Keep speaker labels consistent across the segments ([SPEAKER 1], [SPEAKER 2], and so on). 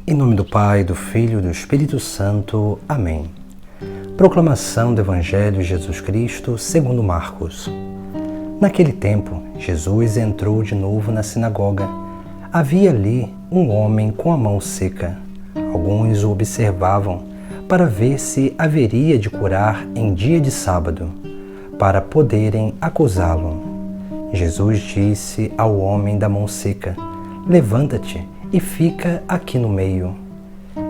[SPEAKER 1] Em nome do Pai, do Filho e do Espírito Santo. Amém. Proclamação do Evangelho de Jesus Cristo segundo Marcos. Naquele tempo, Jesus entrou de novo na sinagoga. Havia ali um homem com a mão seca. Alguns o observavam para ver se haveria de curar em dia de sábado, para poderem acusá-lo. Jesus disse ao homem da mão seca: "Levanta-te e fica aqui no meio."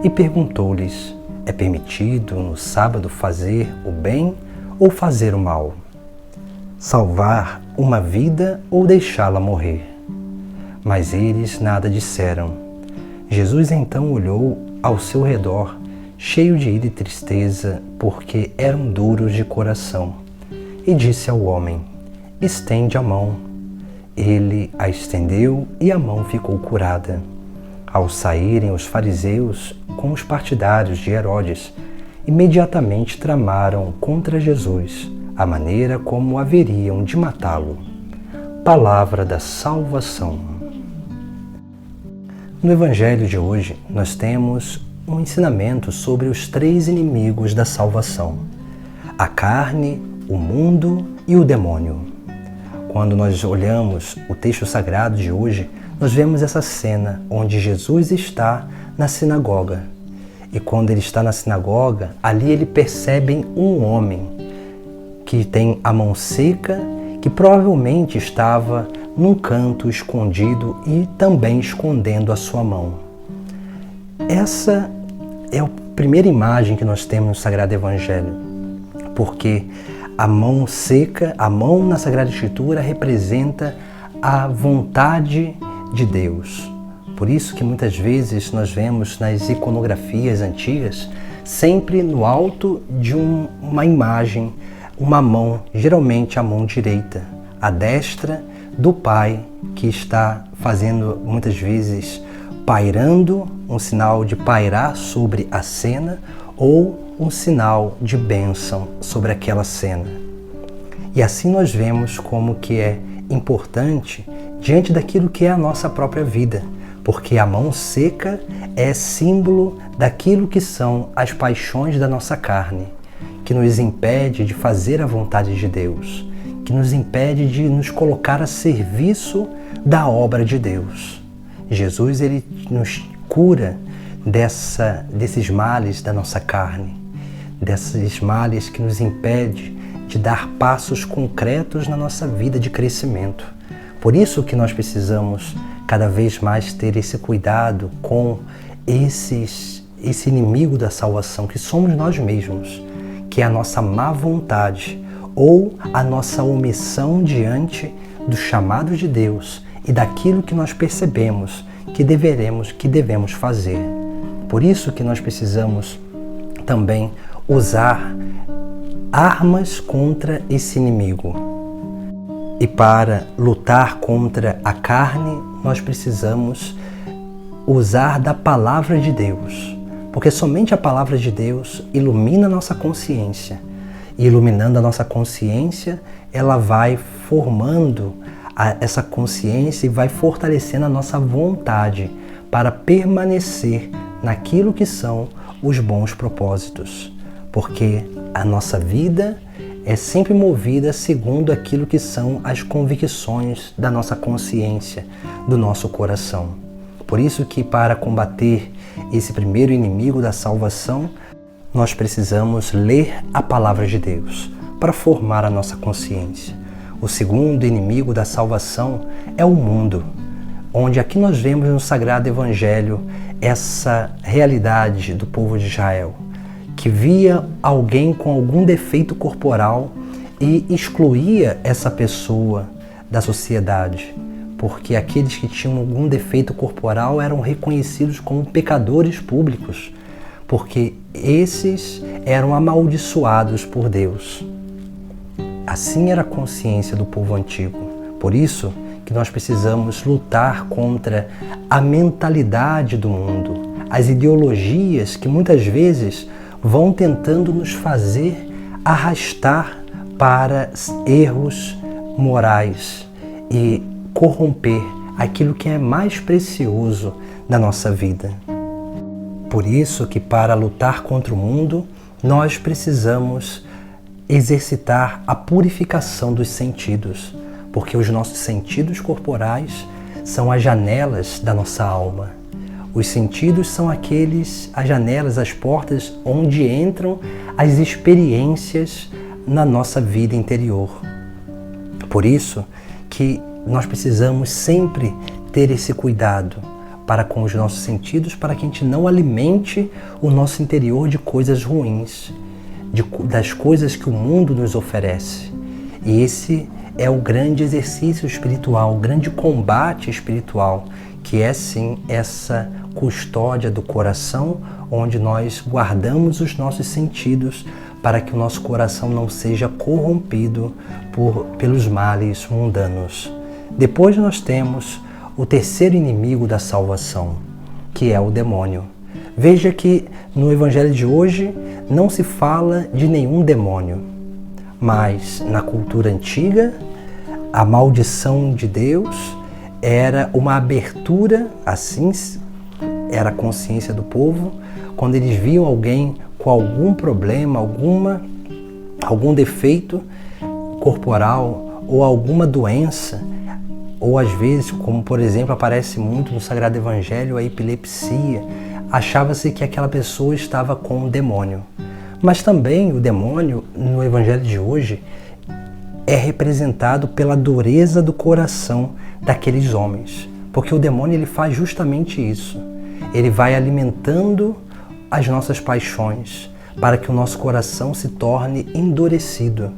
[SPEAKER 1] E perguntou-lhes: "É permitido no sábado fazer o bem ou fazer o mal? Salvar uma vida ou deixá-la morrer?" Mas eles nada disseram. Jesus então olhou ao seu redor, cheio de ira e tristeza, porque eram duros de coração, e disse ao homem: "Estende a mão." Ele a estendeu e a mão ficou curada. Ao saírem os fariseus com os partidários de Herodes, imediatamente tramaram contra Jesus a maneira como haveriam de matá-lo. Palavra da salvação. No Evangelho de hoje, nós temos um ensinamento sobre os três inimigos da salvação: a carne, o mundo e o demônio. Quando nós olhamos o texto sagrado de hoje, nós vemos essa cena onde Jesus está na sinagoga. E quando ele está na sinagoga, ali ele percebe um homem que tem a mão seca, que provavelmente estava num canto escondido e também escondendo a sua mão. Essa é a primeira imagem que nós temos no Sagrado Evangelho, porque a mão seca, a mão na Sagrada Escritura representa a vontade de Deus. Por isso que muitas vezes nós vemos nas iconografias antigas, sempre no alto de uma imagem, uma mão, geralmente a mão direita, a destra do Pai, que está fazendo muitas vezes pairando, um sinal de pairar sobre a cena, ou um sinal de bênção sobre aquela cena. E assim nós vemos como que é importante diante daquilo que é a nossa própria vida, porque a mão seca é símbolo daquilo que são as paixões da nossa carne, que nos impede de fazer a vontade de Deus, que nos impede de nos colocar a serviço da obra de Deus. Jesus, ele nos cura desses males da nossa carne, desses males que nos impede de dar passos concretos na nossa vida de crescimento. Por isso que nós precisamos cada vez mais ter esse cuidado com esse inimigo da salvação, que somos nós mesmos, que é a nossa má vontade ou a nossa omissão diante do chamado de Deus e daquilo que nós percebemos que devemos fazer. Por isso que nós precisamos também usar armas contra esse inimigo. E para lutar contra a carne, nós precisamos usar da palavra de Deus, porque somente a palavra de Deus ilumina a nossa consciência. E iluminando a nossa consciência, ela vai formando essa consciência e vai fortalecendo a nossa vontade para permanecer naquilo que são os bons propósitos. Porque a nossa vida é sempre movida segundo aquilo que são as convicções da nossa consciência, do nosso coração. Por isso que para combater esse primeiro inimigo da salvação, nós precisamos ler a palavra de Deus para formar a nossa consciência. O segundo inimigo da salvação é o mundo, onde aqui nós vemos no Sagrado Evangelho essa realidade do povo de Israel, que via alguém com algum defeito corporal e excluía essa pessoa da sociedade, porque aqueles que tinham algum defeito corporal eram reconhecidos como pecadores públicos, porque esses eram amaldiçoados por Deus. Assim era a consciência do povo antigo. Por isso que nós precisamos lutar contra a mentalidade do mundo, as ideologias que muitas vezes vão tentando nos fazer arrastar para erros morais e corromper aquilo que é mais precioso da nossa vida. Por isso que para lutar contra o mundo, nós precisamos exercitar a purificação dos sentidos, porque os nossos sentidos corporais são as janelas da nossa alma. Os sentidos são as janelas, as portas onde entram as experiências na nossa vida interior. Por isso que nós precisamos sempre ter esse cuidado para com os nossos sentidos, para que a gente não alimente o nosso interior de coisas ruins, das coisas que o mundo nos oferece. E esse é o grande exercício espiritual, o grande combate espiritual, que é sim essa custódia do coração, onde nós guardamos os nossos sentidos para que o nosso coração não seja corrompido pelos males mundanos. Depois nós temos o terceiro inimigo da salvação, que é o demônio. Veja que no Evangelho de hoje não se fala de nenhum demônio, mas na cultura antiga, a maldição de Deus era uma abertura, assim era a consciência do povo, quando eles viam alguém com algum problema, algum defeito corporal ou alguma doença, ou às vezes, como por exemplo aparece muito no Sagrado Evangelho, a epilepsia, achava-se que aquela pessoa estava com um demônio. Mas também o demônio, no Evangelho de hoje, é representado pela dureza do coração daqueles homens. Porque o demônio ele faz justamente isso. Ele vai alimentando as nossas paixões para que o nosso coração se torne endurecido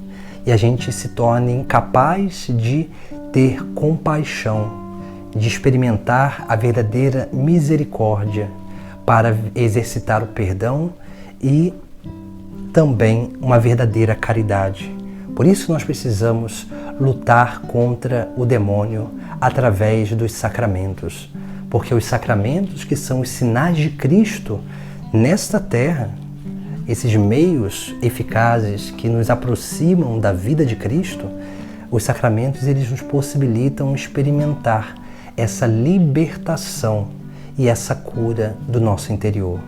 [SPEAKER 1] e a gente se torne incapaz de ter compaixão, de experimentar a verdadeira misericórdia para exercitar o perdão e também uma verdadeira caridade. Por isso nós precisamos lutar contra o demônio através dos sacramentos, porque os sacramentos, que são os sinais de Cristo nesta terra, esses meios eficazes que nos aproximam da vida de Cristo, os sacramentos eles nos possibilitam experimentar essa libertação e essa cura do nosso interior,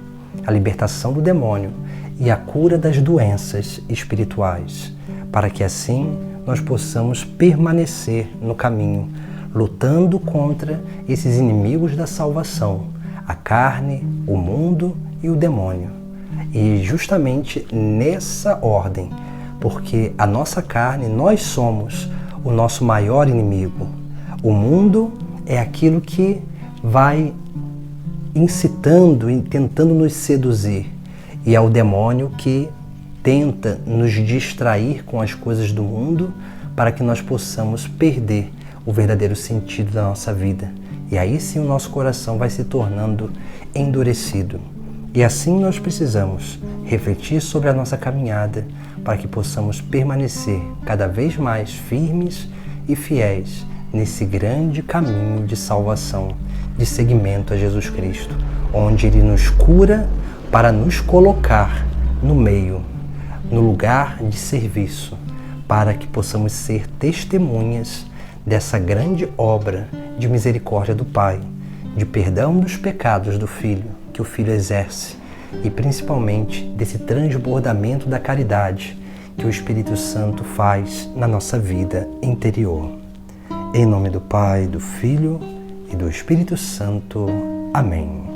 [SPEAKER 1] a libertação do demônio e a cura das doenças espirituais, para que assim nós possamos permanecer no caminho, lutando contra esses inimigos da salvação, a carne, o mundo e o demônio. E justamente nessa ordem, porque a nossa carne, nós somos o nosso maior inimigo. O mundo é aquilo que vai incitando e tentando nos seduzir. E é o demônio que tenta nos distrair com as coisas do mundo para que nós possamos perder o verdadeiro sentido da nossa vida. E aí sim o nosso coração vai se tornando endurecido. E assim nós precisamos refletir sobre a nossa caminhada para que possamos permanecer cada vez mais firmes e fiéis nesse grande caminho de salvação, de seguimento a Jesus Cristo, onde Ele nos cura para nos colocar no meio, no lugar de serviço, para que possamos ser testemunhas dessa grande obra de misericórdia do Pai, de perdão dos pecados do Filho, que o Filho exerce, e principalmente desse transbordamento da caridade que o Espírito Santo faz na nossa vida interior. Em nome do Pai, do Filho e do Espírito Santo. Amém.